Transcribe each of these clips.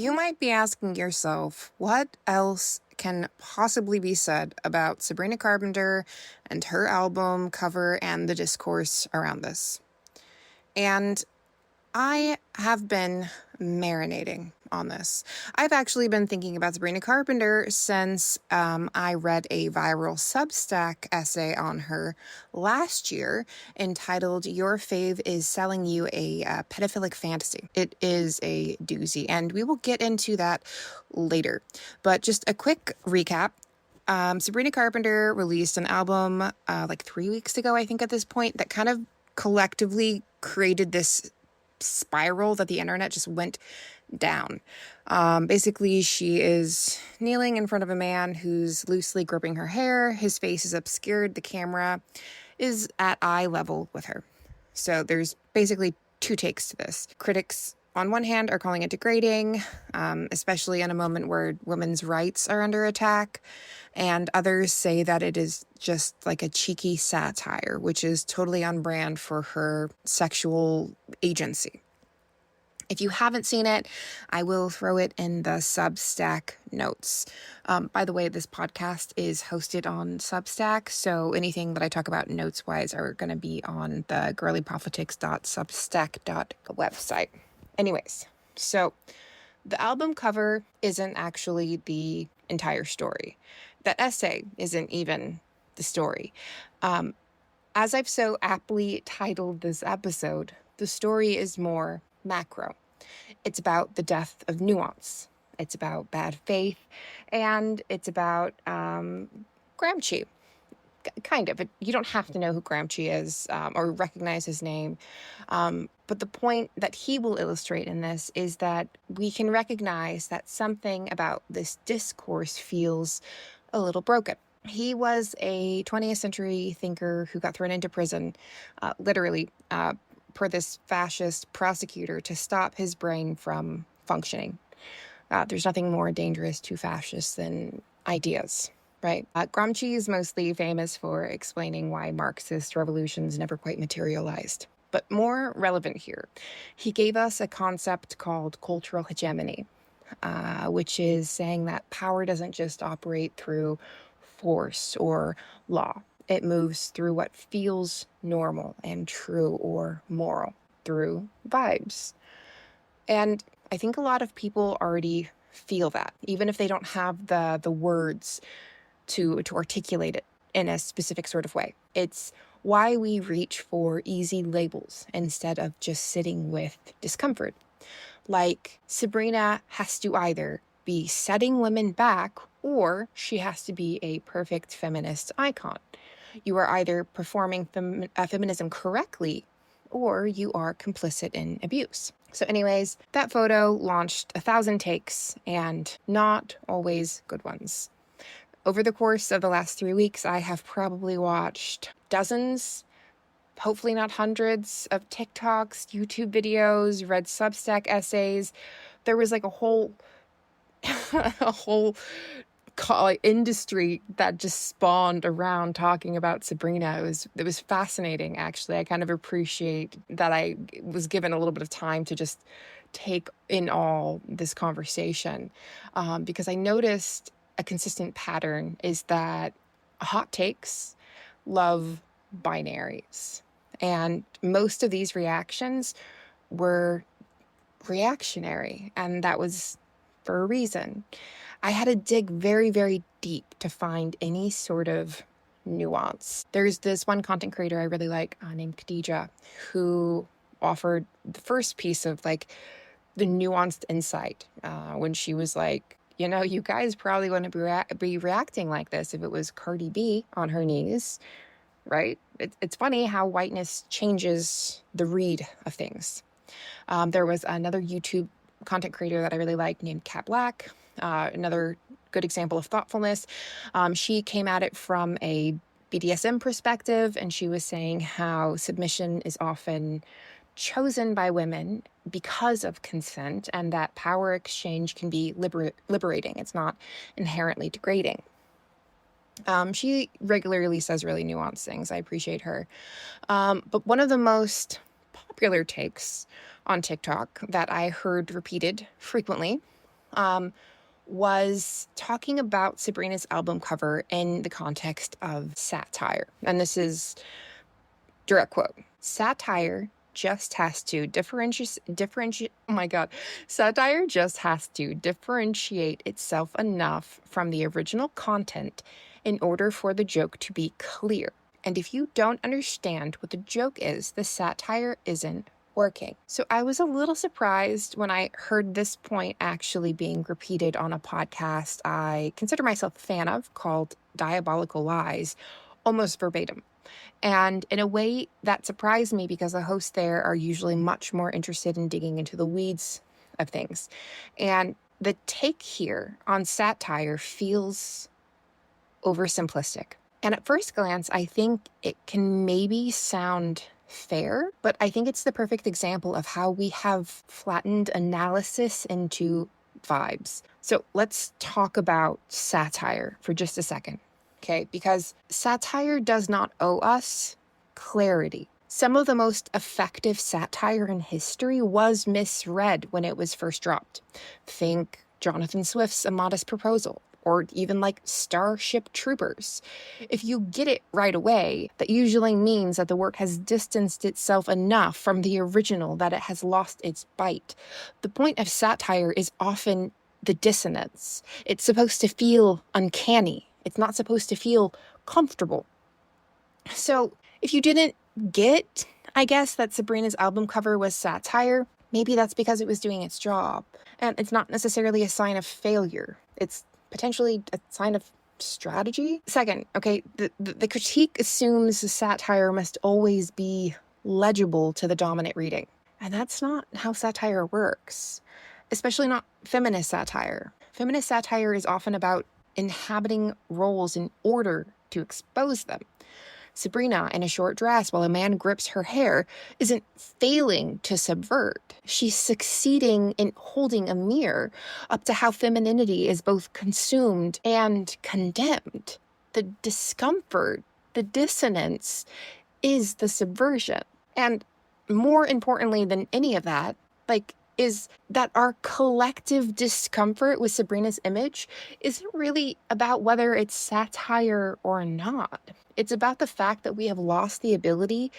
You might be asking yourself, what else can possibly be said about Sabrina Carpenter and her album cover and the discourse around this? And I have been marinating on this. I've actually been thinking about Sabrina Carpenter since I read a viral Substack essay on her last year entitled "Your Fave is Selling You a Pedophilic Fantasy." It is a doozy, and we will get into that later. But just a quick recap. Sabrina Carpenter released an album like 3 weeks ago, I think at this point, that kind of collectively created this spiral that the internet just went down. Basically, she is kneeling in front of a man who's loosely gripping her hair. His face is obscured. The camera is at eye level with her. So there's basically two takes to this. Critics, on one hand, are calling it degrading, especially in a moment where women's rights are under attack. And others say that it is just like a cheeky satire, which is totally on brand for her sexual agency. If you haven't seen it, I will throw it in the Substack notes. By the way, this podcast is hosted on Substack, so anything that I talk about notes-wise are going to be on the girlypolitics.substack.com website. Anyways, so the album cover isn't actually the entire story. That essay isn't even the story. As I've so aptly titled this episode, the story is more macro. It's about the death of Nuance. It's about bad faith, and it's about Gramsci. Kind of. You don't have to know who Gramsci is or recognize his name. But the point that he will illustrate in this is that we can recognize that something about this discourse feels a little broken. He was a 20th century thinker who got thrown into prison, literally, per this fascist prosecutor to stop his brain from functioning. There's nothing more dangerous to fascists than ideas, right? Gramsci is mostly famous for explaining why Marxist revolutions never quite materialized. But more relevant here, he gave us a concept called cultural hegemony, which is saying that power doesn't just operate through force or law. It moves through what feels normal and true or moral, through vibes. And I think a lot of people already feel that, even if they don't have the words to articulate it in a specific sort of way. It's why we reach for easy labels instead of just sitting with discomfort. Like, Sabrina has to either be setting women back or she has to be a perfect feminist icon. You are either performing feminism correctly or you are complicit in abuse. So anyways, that photo launched 1,000 takes, and not always good ones. Over the course of the last 3 weeks, I have probably watched dozens, hopefully not hundreds, of TikToks, YouTube videos, read Substack essays. There was like a whole industry that just spawned around talking about Sabrina. It was fascinating, actually. I kind of appreciate that I was given a little bit of time to just take in all this conversation, because I noticed a consistent pattern is that hot takes love binaries. And most of these reactions were reactionary, and that was for a reason. I had to dig very, very deep to find any sort of nuance. There's this one content creator I really like named Khadija, who offered the first piece of like the nuanced insight when she was like, you know, you guys probably wouldn't be reacting like this if it was Cardi B on her knees, right? It's funny how whiteness changes the read of things. There was another YouTube content creator that I really like named Cat Black, another good example of thoughtfulness. She came at it from a BDSM perspective, and she was saying how submission is often chosen by women because of consent, and that power exchange can be liberating. It's not inherently degrading. She regularly says really nuanced things. I appreciate her. But one of the most popular takes on TikTok that I heard repeated frequently was talking about Sabrina's album cover in the context of satire. And this is direct quote. Satire just has to differentiate oh my god. Satire just has to differentiate itself enough from the original content in order for the joke to be clear. And if you don't understand what the joke is, the satire isn't working. So I was a little surprised when I heard this point actually being repeated on a podcast I consider myself a fan of, called Diabolical Lies, almost verbatim. And in a way that surprised me because the hosts there are usually much more interested in digging into the weeds of things. And the take here on satire feels oversimplistic. And at first glance, I think it can maybe sound fair, but I think it's the perfect example of how we have flattened analysis into vibes. So let's talk about satire for just a second, okay? Because satire does not owe us clarity. Some of the most effective satire in history was misread when it was first dropped. Think Jonathan Swift's A Modest Proposal, or even like Starship Troopers. If you get it right away, that usually means that the work has distanced itself enough from the original that it has lost its bite. The point of satire is often the dissonance. It's supposed to feel uncanny. It's not supposed to feel comfortable. So if you didn't get, I guess, that Sabrina's album cover was satire, maybe that's because it was doing its job. And it's not necessarily a sign of failure. It's potentially a sign of strategy. Second, okay, the critique assumes the satire must always be legible to the dominant reading. And that's not how satire works, especially not feminist satire. Feminist satire is often about inhabiting roles in order to expose them. Sabrina, in a short dress while a man grips her hair, isn't failing to subvert. She's succeeding in holding a mirror up to how femininity is both consumed and condemned. The discomfort, the dissonance, is the subversion. And more importantly than any of that, is that our collective discomfort with Sabrina's image isn't really about whether it's satire or not. It's about the fact that we have lost the ability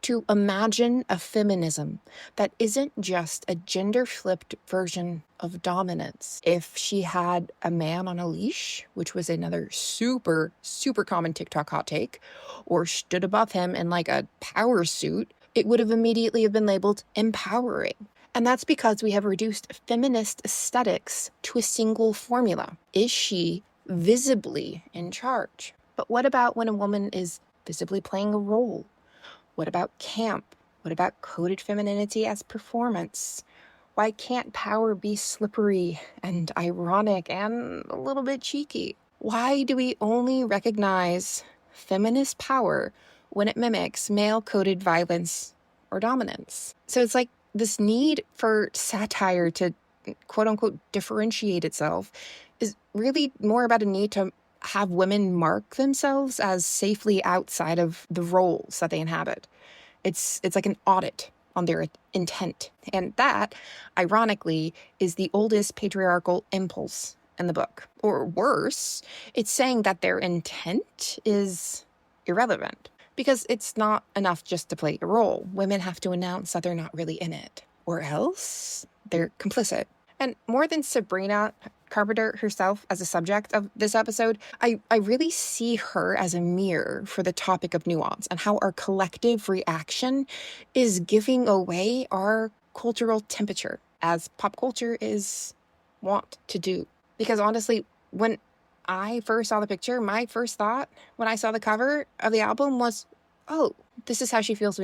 to imagine a feminism that isn't just a gender-flipped version of dominance. If she had a man on a leash, which was another super, super common TikTok hot take, or stood above him in like a power suit, it would have immediately been labeled empowering. And that's because we have reduced feminist aesthetics to a single formula. Is she visibly in charge? But what about when a woman is visibly playing a role? What about camp? What about coded femininity as performance? Why can't power be slippery and ironic and a little bit cheeky? Why do we only recognize feminist power when it mimics male-coded violence or dominance? So it's like this need for satire to quote-unquote differentiate itself is really more about a need to have women mark themselves as safely outside of the roles that they inhabit. It's like an audit on their intent. And that, ironically, is the oldest patriarchal impulse in the book. Or worse, it's saying that their intent is irrelevant. Because it's not enough just to play a role. Women have to announce that they're not really in it, or else they're complicit. And more than Sabrina, Carpenter herself as a subject of this episode, I really see her as a mirror for the topic of nuance and how our collective reaction is giving away our cultural temperature, as pop culture is wont to do. Because honestly, when I first saw the picture, my first thought when I saw the cover of the album was, oh, this is how she feels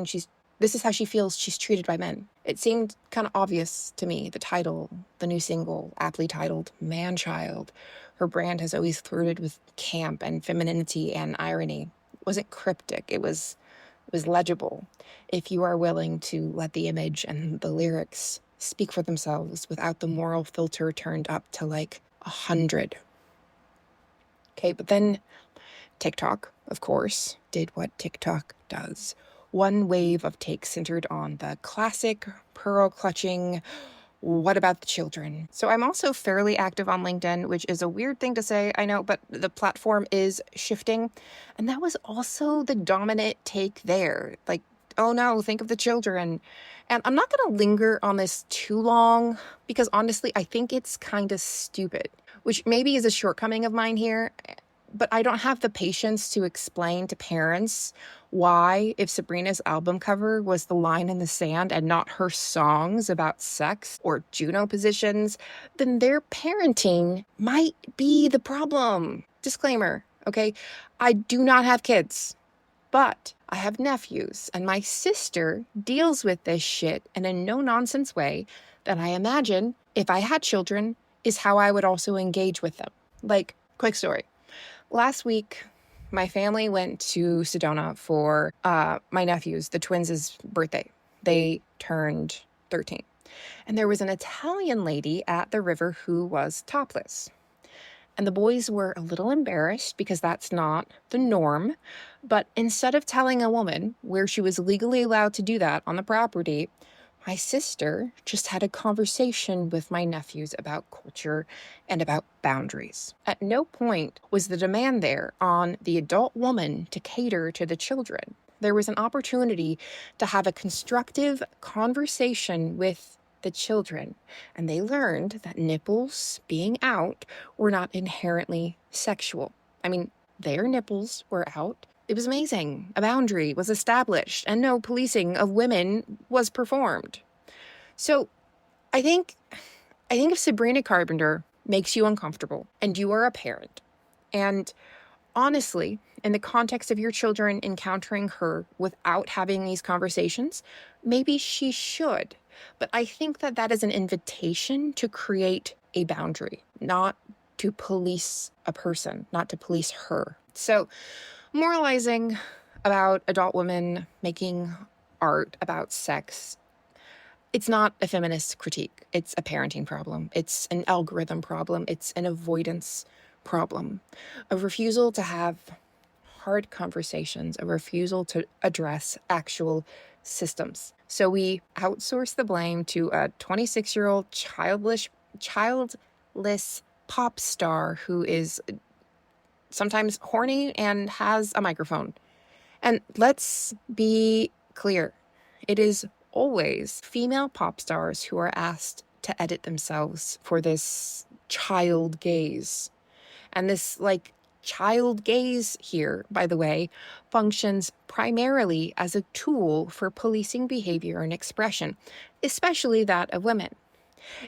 she's treated by men. It seemed kind of obvious to me, the title, the new single, aptly titled Man-Child. Her brand has always flirted with camp and femininity and irony. It wasn't cryptic, it was legible. If you are willing to let the image and the lyrics speak for themselves without the moral filter turned up to like 100. Okay, but then TikTok, of course, did what TikTok does. One wave of takes centered on the classic pearl-clutching what about the children? So I'm also fairly active on LinkedIn, which is a weird thing to say, I know, but the platform is shifting. And that was also the dominant take there. Like, oh no, think of the children. And I'm not going to linger on this too long because honestly, I think it's kind of stupid, which maybe is a shortcoming of mine here. But I don't have the patience to explain to parents why, if Sabrina's album cover was the line in the sand and not her songs about sex or Juno positions, then their parenting might be the problem. Disclaimer, okay? I do not have kids, but I have nephews, and my sister deals with this shit in a no-nonsense way that I imagine, if I had children, is how I would also engage with them. Like, quick story. Last week, my family went to Sedona for my nephew's, the twins' birthday. They turned 13. And there was an Italian lady at the river who was topless. And the boys were a little embarrassed because that's not the norm. But instead of telling a woman where she was legally allowed to do that on the property, my sister just had a conversation with my nephews about culture and about boundaries. At no point was the demand there on the adult woman to cater to the children. There was an opportunity to have a constructive conversation with the children, and they learned that nipples being out were not inherently sexual. I mean, their nipples were out. It was amazing. A boundary was established and no policing of women was performed. So I think if Sabrina Carpenter makes you uncomfortable and you are a parent, and honestly, in the context of your children encountering her without having these conversations, maybe she should. But I think that is an invitation to create a boundary, not to police a person, not to police her. So moralizing about adult women making art about sex, it's not a feminist critique. It's a parenting problem. It's an algorithm problem. It's an avoidance problem. A refusal to have hard conversations, a refusal to address actual systems. So we outsource the blame to a 26-year-old childless pop star who is sometimes horny and has a microphone. And let's be clear, it is always female pop stars who are asked to edit themselves for this child gaze. And this, child gaze here, by the way, functions primarily as a tool for policing behavior and expression, especially that of women.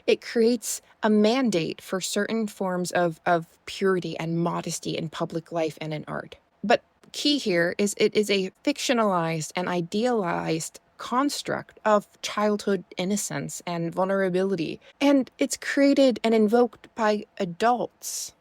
It creates a mandate for certain forms of purity and modesty in public life and in art. But key here is it is a fictionalized and idealized construct of childhood innocence and vulnerability. And it's created and invoked by adults.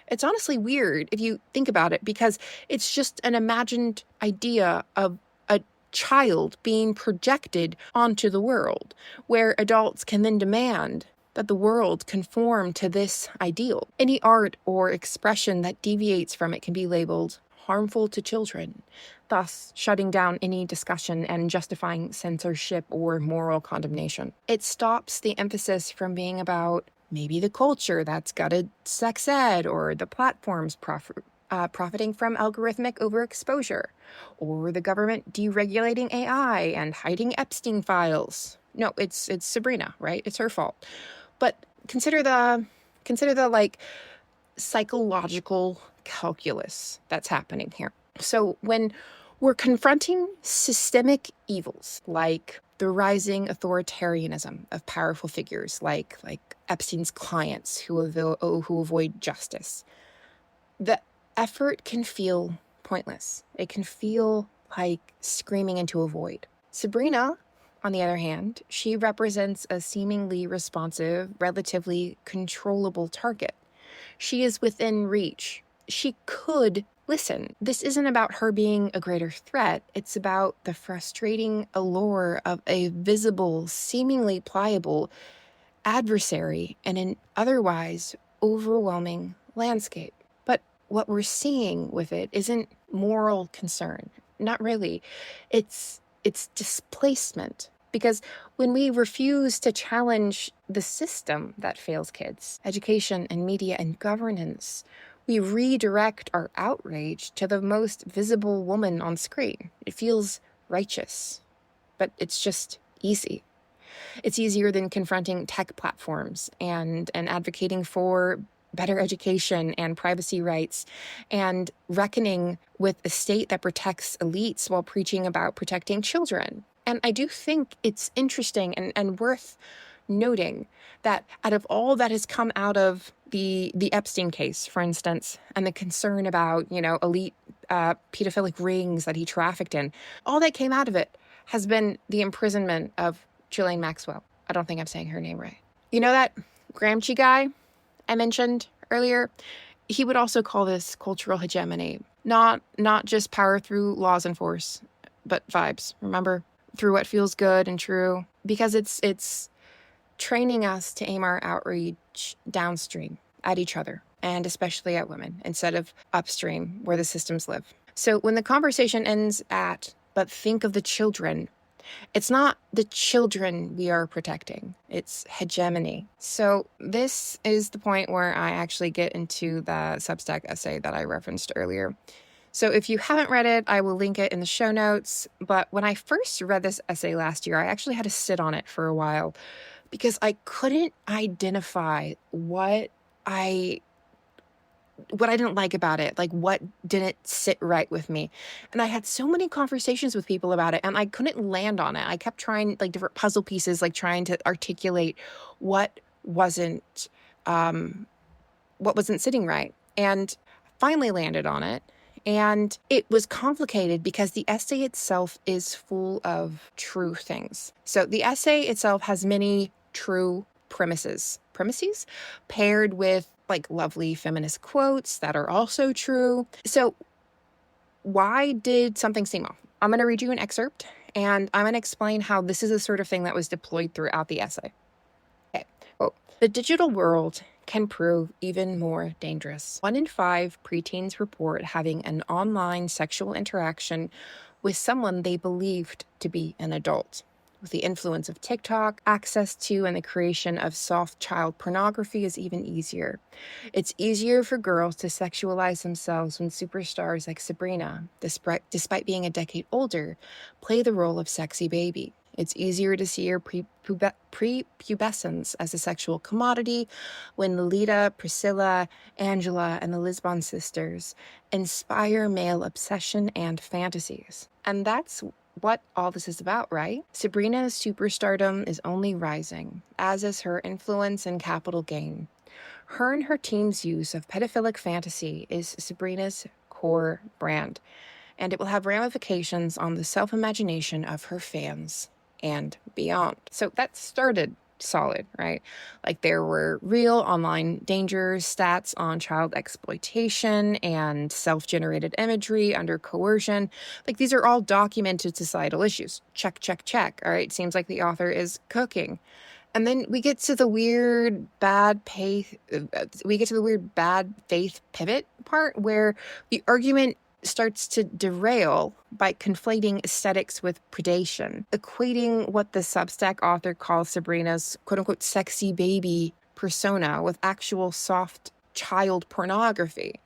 It's honestly weird if you think about it, because it's just an imagined idea of a child being projected onto the world, where adults can then demand that the world conform to this ideal. Any art or expression that deviates from it can be labeled harmful to children, thus shutting down any discussion and justifying censorship or moral condemnation. It stops the emphasis from being about maybe the culture that's gutted sex ed, or the platforms profiting from algorithmic overexposure, or the government deregulating AI and hiding Epstein files. No, it's Sabrina, right? It's her fault. But consider the psychological calculus that's happening here. So when we're confronting systemic evils like the rising authoritarianism of powerful figures like Epstein's clients who avoid justice, the effort can feel pointless. It can feel like screaming into a void. Sabrina, on the other hand, she represents a seemingly responsive, relatively controllable target. She is within reach. She could listen. This isn't about her being a greater threat. It's about the frustrating allure of a visible, seemingly pliable adversary in an otherwise overwhelming landscape. But what we're seeing with it isn't moral concern. Not really. It's displacement. Because when we refuse to challenge the system that fails kids, education and media and governance, we redirect our outrage to the most visible woman on screen. It feels righteous, but it's just easy. It's easier than confronting tech platforms and advocating for better education and privacy rights and reckoning with a state that protects elites while preaching about protecting children. And I do think it's interesting and worth noting that out of all that has come out of the Epstein case, for instance, and the concern about, elite pedophilic rings that he trafficked in, all that came out of it has been the imprisonment of Ghislaine Maxwell. I don't think I'm saying her name right. You know that Gramsci guy I mentioned earlier? He would also call this cultural hegemony. Not just power through laws and force, but vibes, remember? Through what feels good and true. Because it's training us to aim our outreach downstream at each other, and especially at women, instead of upstream where the systems live. So when the conversation ends at, but think of the children, it's not the children we are protecting, it's hegemony. So this is the point where I actually get into the Substack essay that I referenced earlier. So if you haven't read it, I will link it in the show notes. But when I first read this essay last year, I actually had to sit on it for a while because I couldn't identify what I didn't like about it, like what didn't sit right with me. And I had so many conversations with people about it and I couldn't land on it. I kept trying like different puzzle pieces, like trying to articulate what wasn't sitting right. And finally landed on it. And it was complicated because the essay itself is full of true things. So the essay itself has many true premises paired with like lovely feminist quotes that are also true. So why did something seem off? I'm going to read you an excerpt and I'm going to explain how this is the sort of thing that was deployed throughout the essay. Okay. Well, the digital world can prove even more dangerous. 1 in 5 preteens report having an online sexual interaction with someone they believed to be an adult. With the influence of TikTok, access to and the creation of soft child pornography is even easier. It's easier for girls to sexualize themselves when superstars like Sabrina, despite being a decade older, play the role of sexy baby. It's easier to see her prepubescence as a sexual commodity when Lolita, Priscilla, Angela, and the Lisbon sisters inspire male obsession and fantasies. And that's what all this is about, right? Sabrina's superstardom is only rising, as is her influence and capital gain. Her and her team's use of pedophilic fantasy is Sabrina's core brand, and it will have ramifications on the self-imagination of her fans and beyond. So that started solid, right? Like there were real online dangers, stats on child exploitation and self-generated imagery under coercion. Like these are all documented societal issues. Check, check, check. All right. Seems like the author is cooking. And then we get to the weird bad faith pivot part where the argument starts to derail by conflating aesthetics with predation, equating what the Substack author calls Sabrina's quote-unquote sexy baby persona with actual soft child pornography.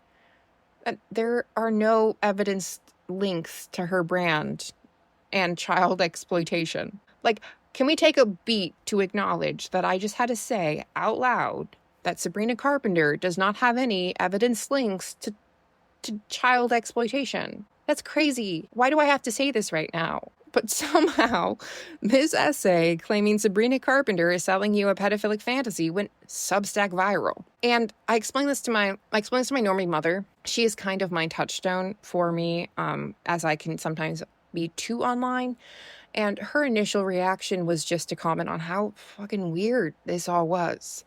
There are no evidence links to her brand and child exploitation. Like, can we take a beat to acknowledge that I just had to say out loud that Sabrina Carpenter does not have any evidence links to child exploitation? That's crazy. Why do I have to say this right now? But somehow, this essay claiming Sabrina Carpenter is selling you a pedophilic fantasy went Substack viral. And I explained this to my normie mother. She is kind of my touchstone for me, as I can sometimes be too online. And her initial reaction was just to comment on how fucking weird this all was.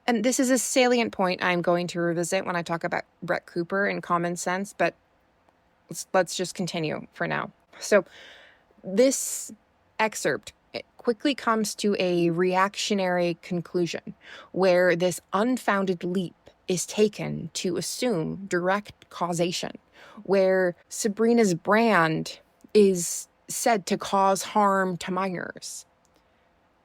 And this is a salient point I'm going to revisit when I talk about Brett Cooper and common sense, but let's just continue for now. So this excerpt quickly comes to a reactionary conclusion where this unfounded leap is taken to assume direct causation, where Sabrina's brand is said to cause harm to minors.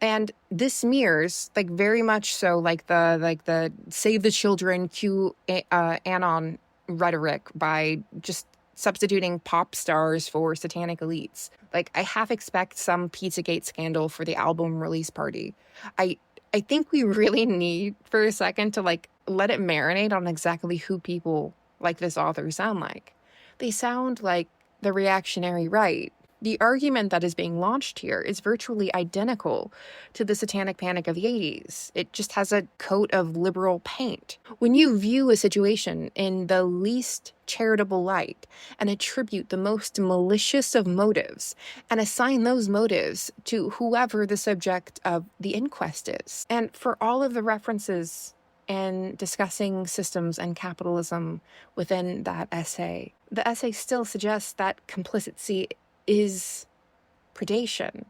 And this mirrors, like, very much so, like the save the children QAnon rhetoric by just substituting pop stars for satanic elites. Like, I half expect some Pizzagate scandal for the album release party. I I think we really need for a second to, like, let it marinate on exactly who people like this author sound like. They sound like the reactionary right. The argument that is being launched here is virtually identical to the Satanic Panic of the 80s. It just has a coat of liberal paint. When you view a situation in the least charitable light and attribute the most malicious of motives and assign those motives to whoever the subject of the inquest is. And for all of the references and discussing systems and capitalism within that essay, the essay still suggests that complicity is predation.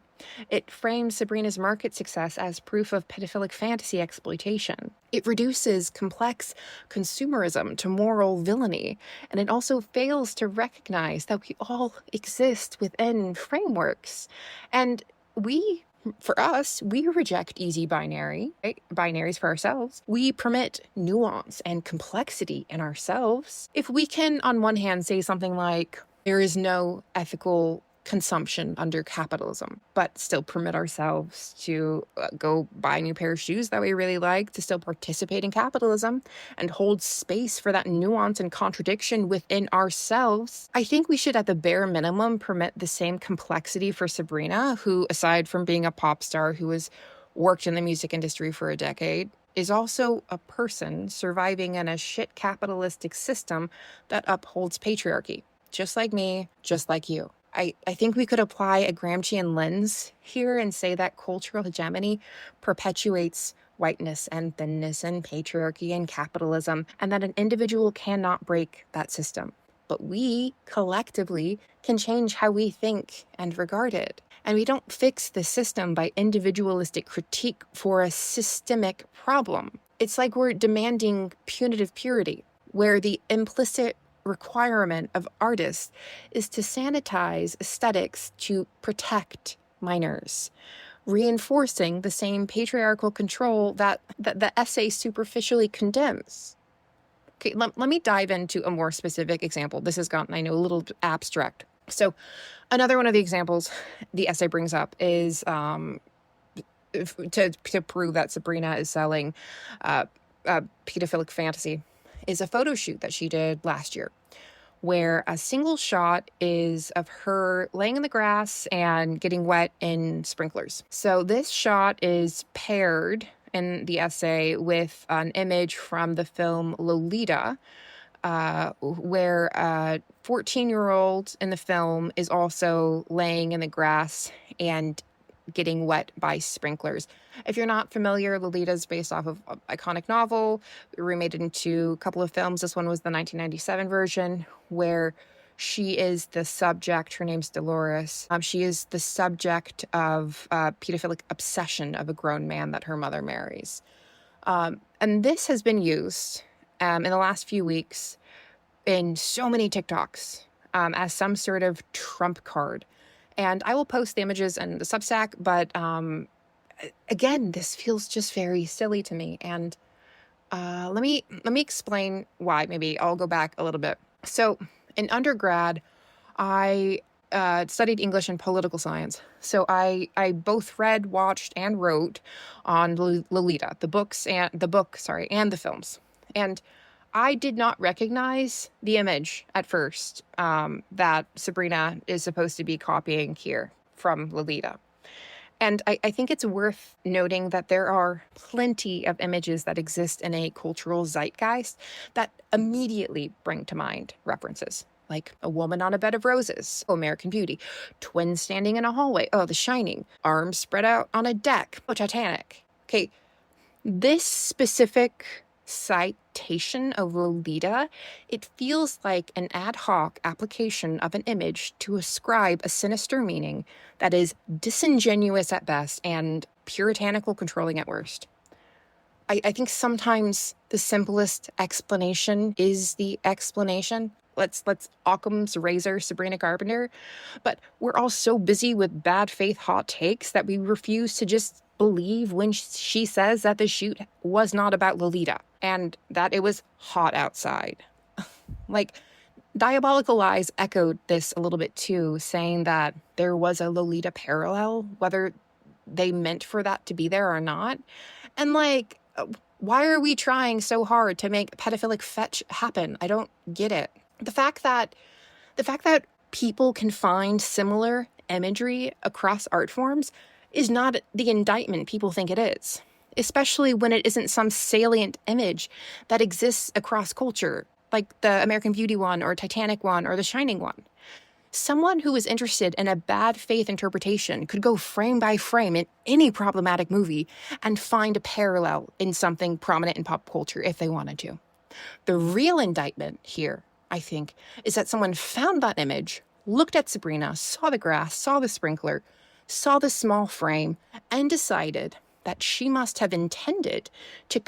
It frames Sabrina's market success as proof of pedophilic fantasy exploitation. It reduces complex consumerism to moral villainy, and it also fails to recognize that we all exist within frameworks. And for us, we reject easy binaries for ourselves. We permit nuance and complexity in ourselves. If we can, on one hand, say something like, there is no ethical consumption under capitalism, but still permit ourselves to go buy a new pair of shoes that we really like, to still participate in capitalism and hold space for that nuance and contradiction within ourselves, I think we should, at the bare minimum, permit the same complexity for Sabrina, who, aside from being a pop star who has worked in the music industry for a decade, is also a person surviving in a shit capitalistic system that upholds patriarchy. Just like me, just like you. I think we could apply a Gramscian lens here and say that cultural hegemony perpetuates whiteness and thinness and patriarchy and capitalism, and that an individual cannot break that system. But we, collectively, can change how we think and regard it. And we don't fix the system by individualistic critique for a systemic problem. It's like we're demanding punitive purity, where the implicit requirement of artists is to sanitize aesthetics to protect minors, reinforcing the same patriarchal control that the essay superficially condemns. Okay, let me dive into a more specific example. This has gotten, I know, a little abstract. So another one of the examples the essay brings up is to prove that Sabrina is selling pedophilic fantasy, is a photo shoot that she did last year, where a single shot is of her laying in the grass and getting wet in sprinklers. So this shot is paired in the essay with an image from the film Lolita, where a 14-year-old in the film is also laying in the grass and getting wet by sprinklers. If you're not familiar, Lolita is based off of an iconic novel, remade it into a couple of films. This one was the 1997 version, where she is the subject. Her name's Dolores. She is the subject of pedophilic obsession of a grown man that her mother marries. And this has been used in the last few weeks in so many TikToks as some sort of trump card. And I will post the images in the Substack, but again, this feels just very silly to me. And let me explain why. Maybe I'll go back a little bit. So in undergrad, I studied English and political science. So I both read, watched, and wrote on Lolita, the book, and the films. And I did not recognize the image at first that Sabrina is supposed to be copying here from Lolita. And I think it's worth noting that there are plenty of images that exist in a cultural zeitgeist that immediately bring to mind references, like a woman on a bed of roses, American Beauty, twins standing in a hallway, The Shining, arms spread out on a deck, Titanic. Okay, this specific citation of Lolita, it feels like an ad hoc application of an image to ascribe a sinister meaning that is disingenuous at best and puritanical controlling at worst. I think sometimes the simplest explanation is the explanation. Let's Occam's razor Sabrina Carpenter. But we're all so busy with bad faith hot takes that we refuse to just believe when she says that the shoot was not about Lolita and that it was hot outside. Like, Diabolical Lies echoed this a little bit too, saying that there was a Lolita parallel, whether they meant for that to be there or not. And like, why are we trying so hard to make pedophilic fetch happen? I don't get it. The fact that people can find similar imagery across art forms is not the indictment people think it is, especially when it isn't some salient image that exists across culture, like the American Beauty one or Titanic one or The Shining one. Someone who is interested in a bad faith interpretation could go frame by frame in any problematic movie and find a parallel in something prominent in pop culture if they wanted to. The real indictment here, I think, is that someone found that image, looked at Sabrina, saw the grass, saw the sprinkler, saw the small frame, and decided that she must have intended to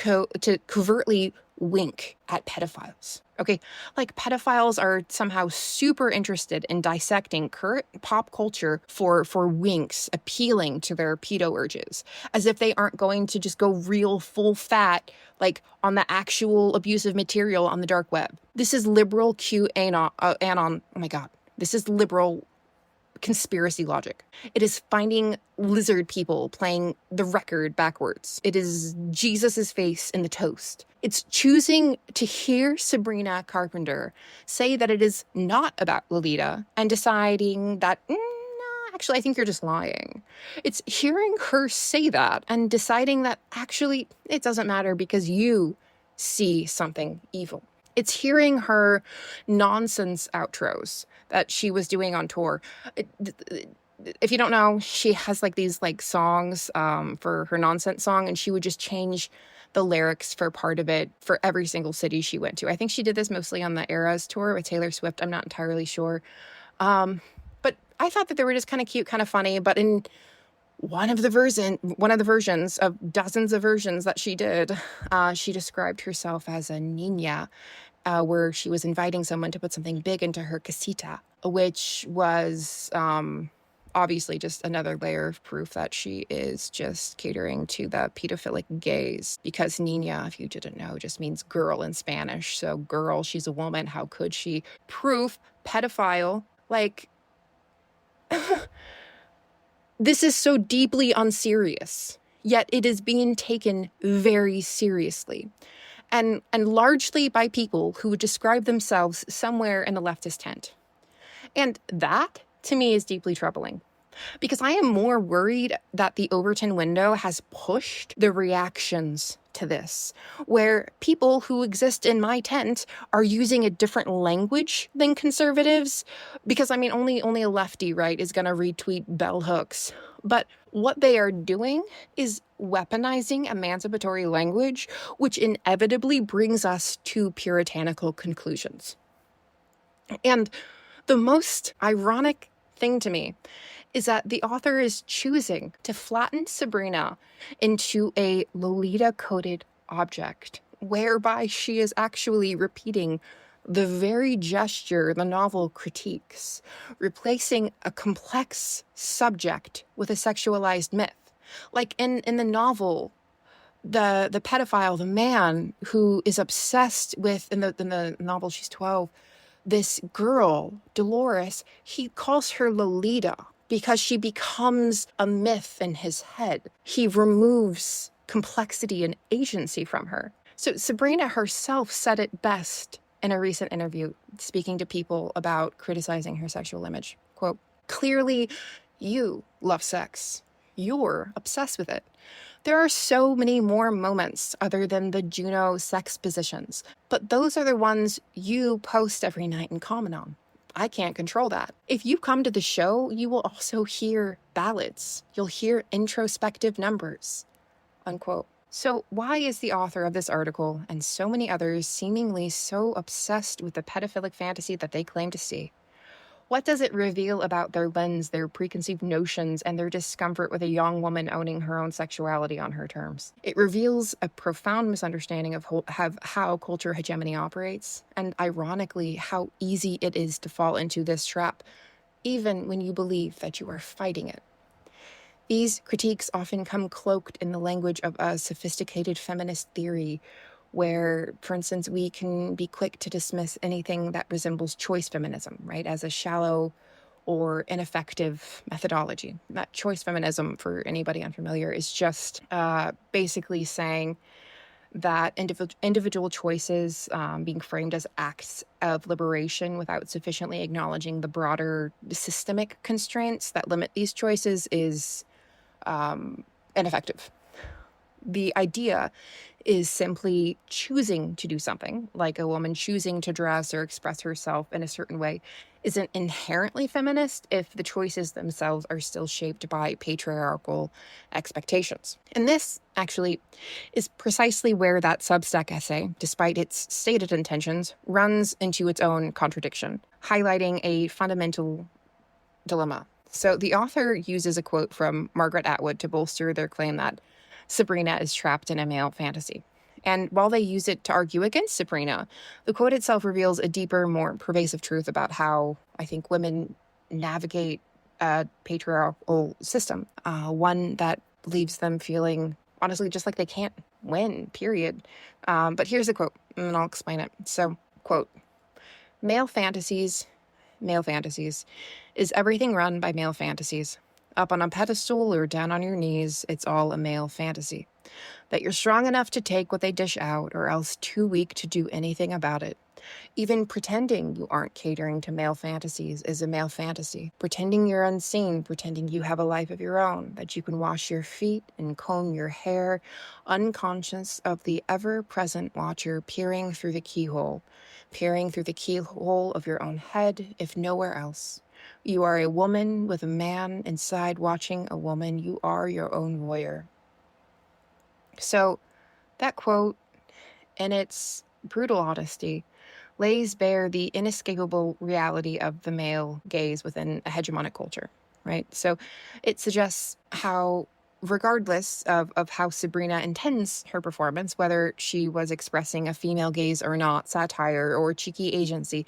covertly wink at pedophiles. Okay, like pedophiles are somehow super interested in dissecting current pop culture for winks, appealing to their pedo urges, as if they aren't going to just go real full fat, like on the actual abusive material on the dark web. This is liberal QAnon. Oh my God, this is liberal conspiracy logic. It is finding lizard people playing the record backwards. It is Jesus's face in the toast. It's choosing to hear Sabrina Carpenter say that it is not about Lolita and deciding that, no, actually, I think you're just lying. It's hearing her say that and deciding that actually it doesn't matter because you see something evil. It's hearing her nonsense outros that she was doing on tour. If you don't know, she has like these like songs for her nonsense song, and she would just change the lyrics for part of it for every single city she went to. I think she did this mostly on the Eras tour with Taylor Swift. I'm not entirely sure. But I thought that they were just kind of cute, kind of funny. But in one of the versions of dozens of versions that she did, she described herself as a niña, where she was inviting someone to put something big into her casita, which was obviously just another layer of proof that she is just catering to the pedophilic gaze, because niña, if you didn't know, just means girl in Spanish. So girl, she's a woman. How could she? Proof, pedophile. Like, this is so deeply unserious, yet it is being taken very seriously. And largely by people who would describe themselves somewhere in the leftist tent. And that, to me, is deeply troubling. Because I am more worried that the Overton window has pushed the reactions to this, where people who exist in my tent are using a different language than conservatives. Because, I mean, only a lefty, right, is going to retweet bell hooks. But what they are doing is weaponizing emancipatory language, which inevitably brings us to puritanical conclusions. And the most ironic thing to me is that the author is choosing to flatten Sabrina into a Lolita-coded object, whereby she is actually repeating the very gesture the novel critiques, replacing a complex subject with a sexualized myth. Like in the novel, the pedophile, the man who is obsessed with, in the novel she's 12, this girl, Dolores, he calls her Lolita because she becomes a myth in his head. He removes complexity and agency from her. So Sabrina herself said it best in a recent interview, speaking to people about criticizing her sexual image. Quote, "Clearly, you love sex. You're obsessed with it. There are so many more moments other than the Juno sex positions, but those are the ones you post every night and comment on. I can't control that. If you come to the show, you will also hear ballads. You'll hear introspective numbers." Unquote. So why is the author of this article and so many others seemingly so obsessed with the pedophilic fantasy that they claim to see? What does it reveal about their lens, their preconceived notions, and their discomfort with a young woman owning her own sexuality on her terms? It reveals a profound misunderstanding of how culture hegemony operates, and ironically, how easy it is to fall into this trap, even when you believe that you are fighting it. These critiques often come cloaked in the language of a sophisticated feminist theory, where, for instance, we can be quick to dismiss anything that resembles choice feminism, right, as a shallow or ineffective methodology. That choice feminism, for anybody unfamiliar, is just basically saying that individual choices being framed as acts of liberation without sufficiently acknowledging the broader systemic constraints that limit these choices is ineffective. The idea is simply choosing to do something, like a woman choosing to dress or express herself in a certain way, isn't inherently feminist if the choices themselves are still shaped by patriarchal expectations. And this, actually, is precisely where that Substack essay, despite its stated intentions, runs into its own contradiction, highlighting a fundamental dilemma. So the author uses a quote from Margaret Atwood to bolster their claim that Sabrina is trapped in a male fantasy. And while they use it to argue against Sabrina, the quote itself reveals a deeper, more pervasive truth about how I think women navigate a patriarchal system, one that leaves them feeling, honestly, just like they can't win, period. But here's the quote, and I'll explain it. So, quote, male fantasies, is everything run by male fantasies. Up on a pedestal or down on your knees, it's all a male fantasy. That you're strong enough to take what they dish out, or else too weak to do anything about it. Even pretending you aren't catering to male fantasies is a male fantasy. Pretending you're unseen, pretending you have a life of your own, that you can wash your feet and comb your hair, unconscious of the ever-present watcher peering through the keyhole of your own head, if nowhere else. You are a woman with a man inside watching a woman. You are your own voyeur. So that quote, in its brutal honesty, lays bare the inescapable reality of the male gaze within a hegemonic culture, right? So it suggests how, regardless of how Sabrina intends her performance, whether she was expressing a female gaze or not, satire or cheeky agency,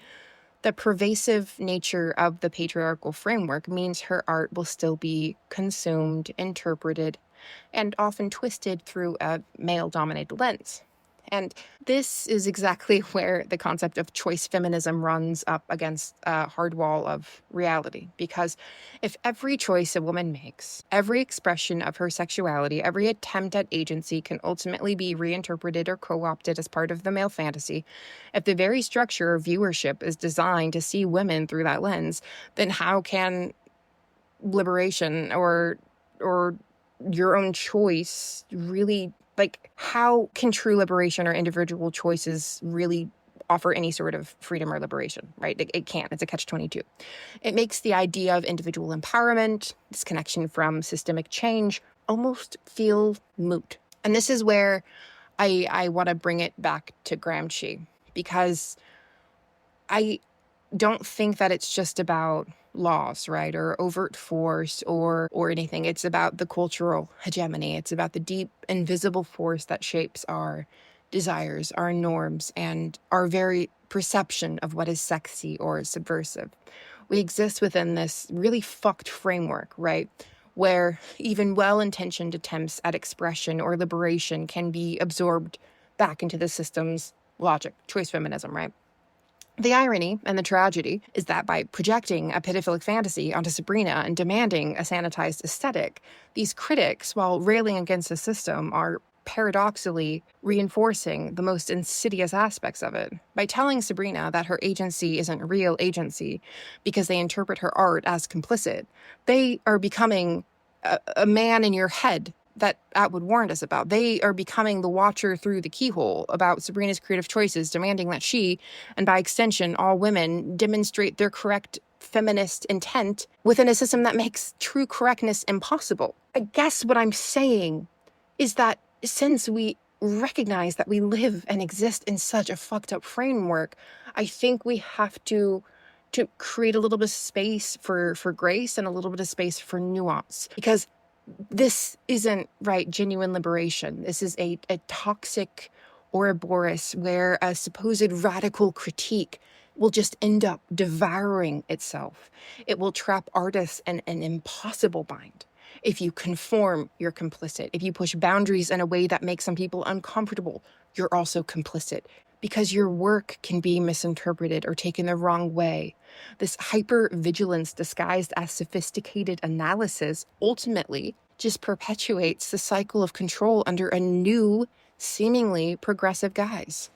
the pervasive nature of the patriarchal framework means her art will still be consumed, interpreted, and often twisted through a male-dominated lens. And this is exactly where the concept of choice feminism runs up against a hard wall of reality. Because if every choice a woman makes, every expression of her sexuality, every attempt at agency can ultimately be reinterpreted or co-opted as part of the male fantasy, if the very structure of viewership is designed to see women through that lens, then how can liberation or your own choice really, like, how can true liberation or individual choices really offer any sort of freedom or liberation, right? It can't. It's a catch-22. It makes the idea of individual empowerment, disconnection from systemic change, almost feel moot. And this is where I want to bring it back to Gramsci, because I don't think that it's just about laws, right, or overt force or anything. It's about the cultural hegemony. It's about the deep, invisible force that shapes our desires, our norms, and our very perception of what is sexy or subversive. We exist within this really fucked framework, right, where even well-intentioned attempts at expression or liberation can be absorbed back into the system's logic, choice feminism, right? The irony and the tragedy is that by projecting a pedophilic fantasy onto Sabrina and demanding a sanitized aesthetic, these critics, while railing against the system, are paradoxically reinforcing the most insidious aspects of it. By telling Sabrina that her agency isn't real agency because they interpret her art as complicit, they are becoming a man in your head that Atwood warned us about. They are becoming the watcher through the keyhole about Sabrina's creative choices, demanding that she, and by extension all women, demonstrate their correct feminist intent within a system that makes true correctness impossible. I guess what I'm saying is that since we recognize that we live and exist in such a fucked up framework, I think we have to create a little bit of space for grace and a little bit of space for nuance, because this isn't, right, genuine liberation. This is a toxic Ouroboros where a supposed radical critique will just end up devouring itself. It will trap artists in an impossible bind. If you conform, you're complicit. If you push boundaries in a way that makes some people uncomfortable, you're also complicit, because your work can be misinterpreted or taken the wrong way. This hyper-vigilance disguised as sophisticated analysis ultimately just perpetuates the cycle of control under a new, seemingly progressive guise.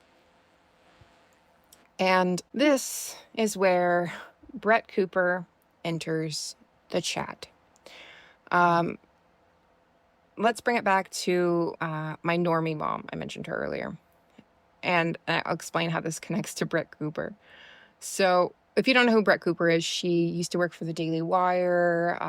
And this is where Brett Cooper enters the chat. Let's bring it back to my normie mom. I mentioned her earlier. And I'll explain how this connects to Brett Cooper. So if you don't know who Brett Cooper is, she used to work for the Daily Wire.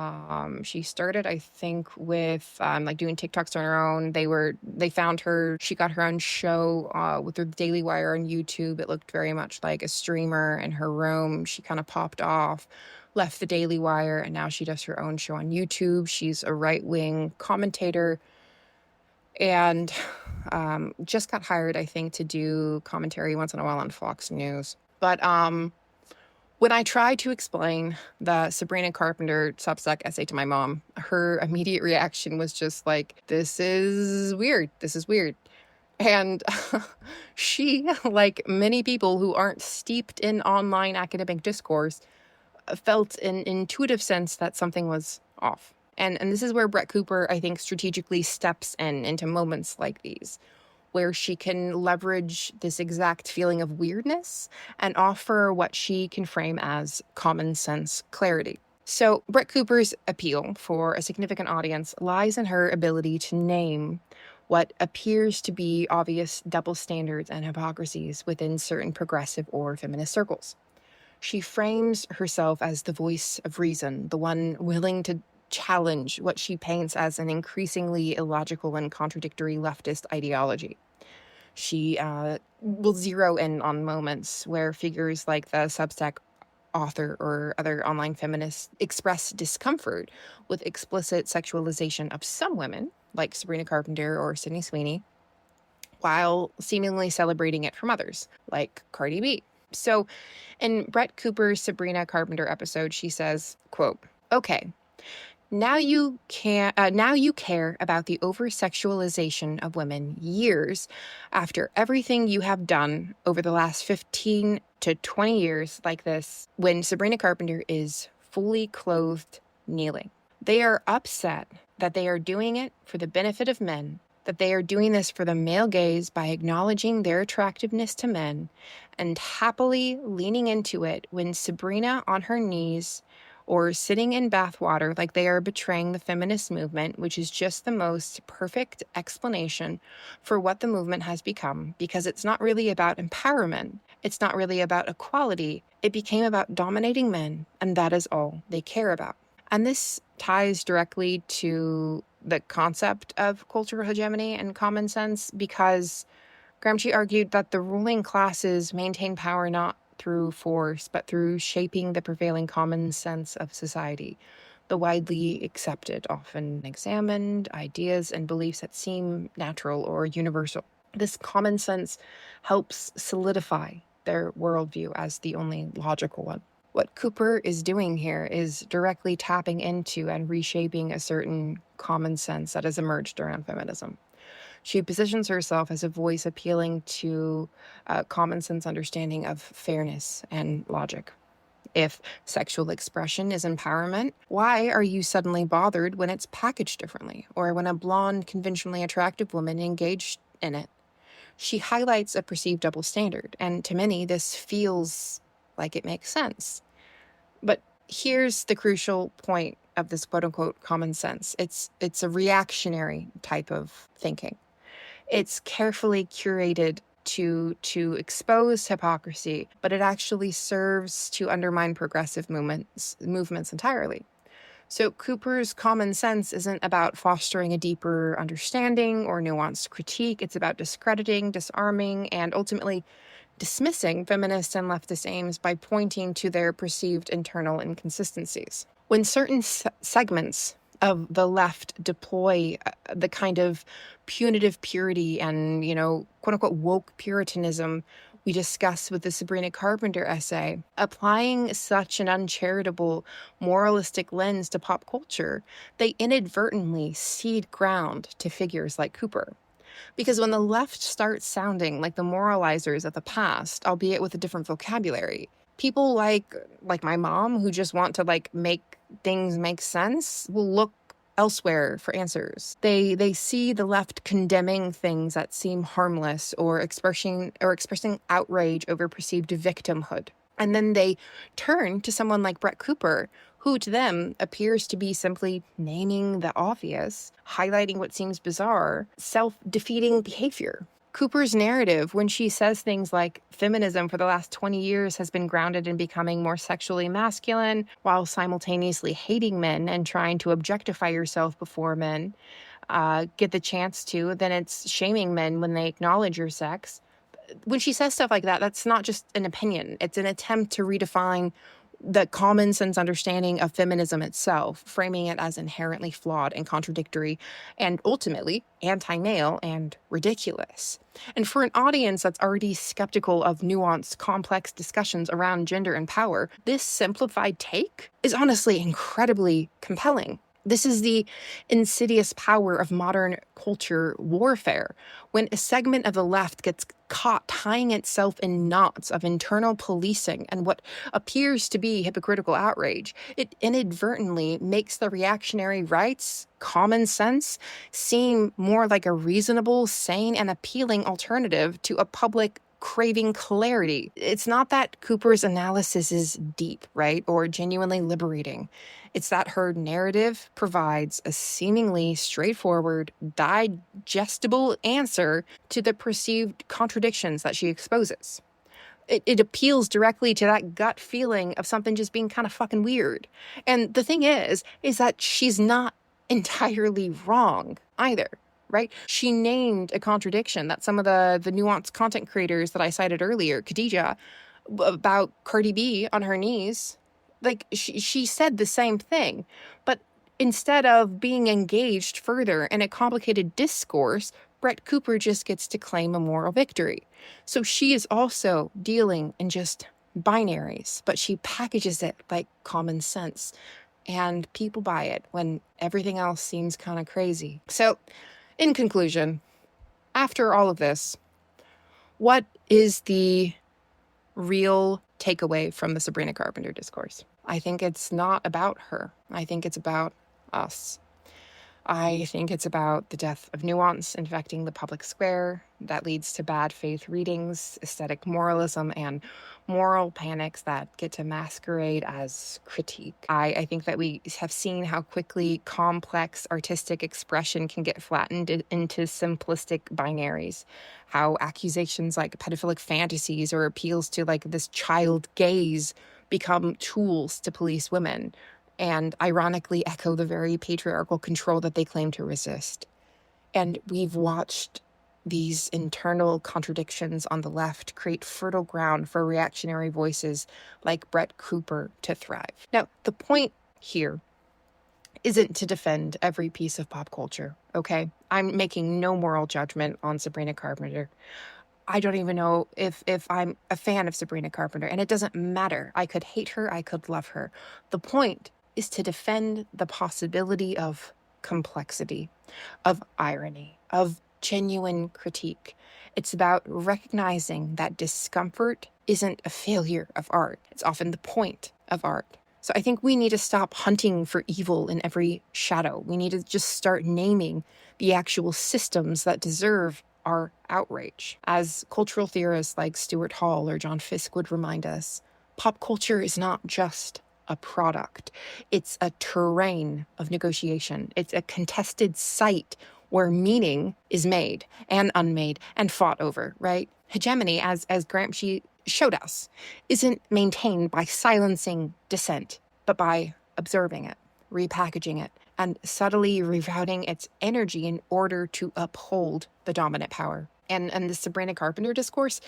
She started, I think, with like doing TikToks on her own. They found her. She got her own show with the Daily Wire on YouTube. It looked very much like a streamer in her room. She kind of popped off, left the Daily Wire, and now she does her own show on YouTube. She's a right-wing commentator and just got hired, I think, to do commentary once in a while on Fox News. But when I tried to explain the Sabrina Carpenter Substack essay to my mom, her immediate reaction was just like, this is weird. This is weird. And she, like many people who aren't steeped in online academic discourse, felt an intuitive sense that something was off. And this is where Brett Cooper, I think, strategically steps into moments like these, where she can leverage this exact feeling of weirdness and offer what she can frame as common sense clarity. So Brett Cooper's appeal for a significant audience lies in her ability to name what appears to be obvious double standards and hypocrisies within certain progressive or feminist circles. She frames herself as the voice of reason, the one willing to challenge what she paints as an increasingly illogical and contradictory leftist ideology. She will zero in on moments where figures like the Substack author or other online feminists express discomfort with explicit sexualization of some women, like Sabrina Carpenter or Sydney Sweeney, while seemingly celebrating it from others, like Cardi B. So in Brett Cooper's Sabrina Carpenter episode, she says, quote, "Okay, now you care about the over-sexualization of women years after everything you have done over the last 15 to 20 years like this, when Sabrina Carpenter is fully clothed kneeling. They are upset that they are doing it for the benefit of men, that they are doing this for the male gaze by acknowledging their attractiveness to men and happily leaning into it when Sabrina on her knees or sitting in bathwater like they are betraying the feminist movement, which is just the most perfect explanation for what the movement has become, because it's not really about empowerment. It's not really about equality. It became about dominating men, and that is all they care about." And this ties directly to the concept of cultural hegemony and common sense, because Gramsci argued that the ruling classes maintain power not through force, but through shaping the prevailing common sense of society, the widely accepted, often examined ideas and beliefs that seem natural or universal. This common sense helps solidify their worldview as the only logical one. What Cooper is doing here is directly tapping into and reshaping a certain common sense that has emerged around feminism. She positions herself as a voice appealing to a common sense understanding of fairness and logic. If sexual expression is empowerment, why are you suddenly bothered when it's packaged differently, or when a blonde, conventionally attractive woman engaged in it? She highlights a perceived double standard, and to many, this feels like it makes sense. But here's the crucial point of this quote-unquote common sense. It's a reactionary type of thinking. It's carefully curated to expose hypocrisy, but it actually serves to undermine progressive movements entirely. So Cooper's common sense isn't about fostering a deeper understanding or nuanced critique. It's about discrediting, disarming, and ultimately dismissing feminist and leftist aims by pointing to their perceived internal inconsistencies. When certain segments of the left deploy the kind of punitive purity and, quote unquote woke puritanism we discuss with the Sabrina Carpenter essay, applying such an uncharitable, moralistic lens to pop culture, they inadvertently cede ground to figures like Cooper. Because when the left starts sounding like the moralizers of the past, albeit with a different vocabulary, people like my mom, who just want to make things make sense, will look elsewhere for answers. They see the left condemning things that seem harmless or expressing outrage over perceived victimhood. And then they turn to someone like Brett Cooper, who to them appears to be simply naming the obvious, highlighting what seems bizarre, self-defeating behavior. Cooper's narrative, when she says things like feminism for the last 20 years has been grounded in becoming more sexually masculine while simultaneously hating men and trying to objectify yourself before men, get the chance to, then it's shaming men when they acknowledge your sex. When she says stuff like that, that's not just an opinion. It's an attempt to redefine the common sense understanding of feminism itself, framing it as inherently flawed and contradictory and ultimately anti-male and ridiculous. And for an audience that's already skeptical of nuanced, complex discussions around gender and power, this simplified take is honestly incredibly compelling. This is the insidious power of modern culture warfare. When a segment of the left gets caught tying itself in knots of internal policing and what appears to be hypocritical outrage, it inadvertently makes the reactionary right's common sense seem more like a reasonable, sane, and appealing alternative to a public craving clarity. It's not that Cooper's analysis is deep, right, or genuinely liberating. It's that her narrative provides a seemingly straightforward, digestible answer to the perceived contradictions that she exposes. It appeals directly to that gut feeling of something just being kind of fucking weird. And the thing is that she's not entirely wrong either. Right? She named a contradiction that some of the nuanced content creators that I cited earlier, Khadija, about Cardi B on her knees, she said the same thing, but instead of being engaged further in a complicated discourse, Brett Cooper just gets to claim a moral victory. So she is also dealing in just binaries, but she packages it like common sense, and people buy it when everything else seems kind of crazy. So, in conclusion, after all of this, what is the real takeaway from the Sabrina Carpenter discourse? I think it's not about her. I think it's about us. I think it's about the death of nuance infecting the public square that leads to bad faith readings, aesthetic moralism, and moral panics that get to masquerade as critique. I think that we have seen how quickly complex artistic expression can get flattened into simplistic binaries, how accusations like pedophilic fantasies or appeals to this child gaze become tools to police women, and ironically echo the very patriarchal control that they claim to resist. And we've watched these internal contradictions on the left create fertile ground for reactionary voices like Brett Cooper to thrive. Now, the point here isn't to defend every piece of pop culture, okay? I'm making no moral judgment on Sabrina Carpenter. I don't even know if I'm a fan of Sabrina Carpenter, and it doesn't matter. I could hate her, I could love her. The point is to defend the possibility of complexity, of irony, of genuine critique. It's about recognizing that discomfort isn't a failure of art. It's often the point of art. So I think we need to stop hunting for evil in every shadow. We need to just start naming the actual systems that deserve our outrage. As cultural theorists like Stuart Hall or John Fiske would remind us, pop culture is not just a product. It's a terrain of negotiation. It's a contested site where meaning is made and unmade and fought over, right? Hegemony, as Gramsci showed us, isn't maintained by silencing dissent, but by observing it, repackaging it, and subtly rerouting its energy in order to uphold the dominant power. And the Sabrina Carpenter discourse,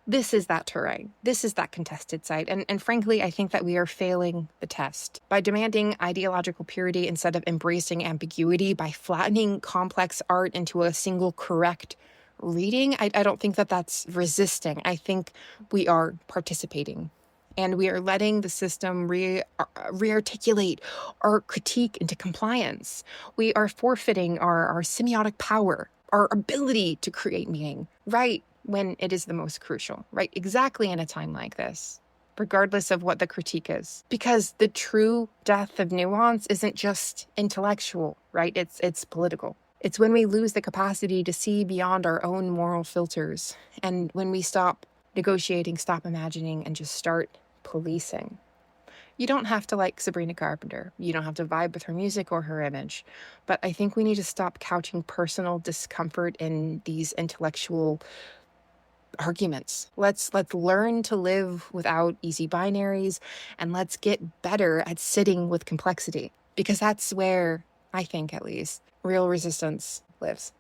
this is that terrain. This is that contested site. And frankly, I think that we are failing the test. By demanding ideological purity instead of embracing ambiguity, by flattening complex art into a single correct reading, I don't think that that's resisting. I think we are participating. And we are letting the system re-articulate our critique into compliance. We are forfeiting our semiotic power, our ability to create meaning, right when it is the most crucial, right exactly in a time like this, regardless of what the critique is. Because the true death of nuance isn't just intellectual, right? It's political. It's when we lose the capacity to see beyond our own moral filters, and when we stop negotiating, stop imagining, and just start policing. You don't have to like Sabrina Carpenter. You don't have to vibe with her music or her image. But I think we need to stop couching personal discomfort in these intellectual arguments. Let's learn to live without easy binaries, and let's get better at sitting with complexity, because that's where, I think at least, real resistance lives.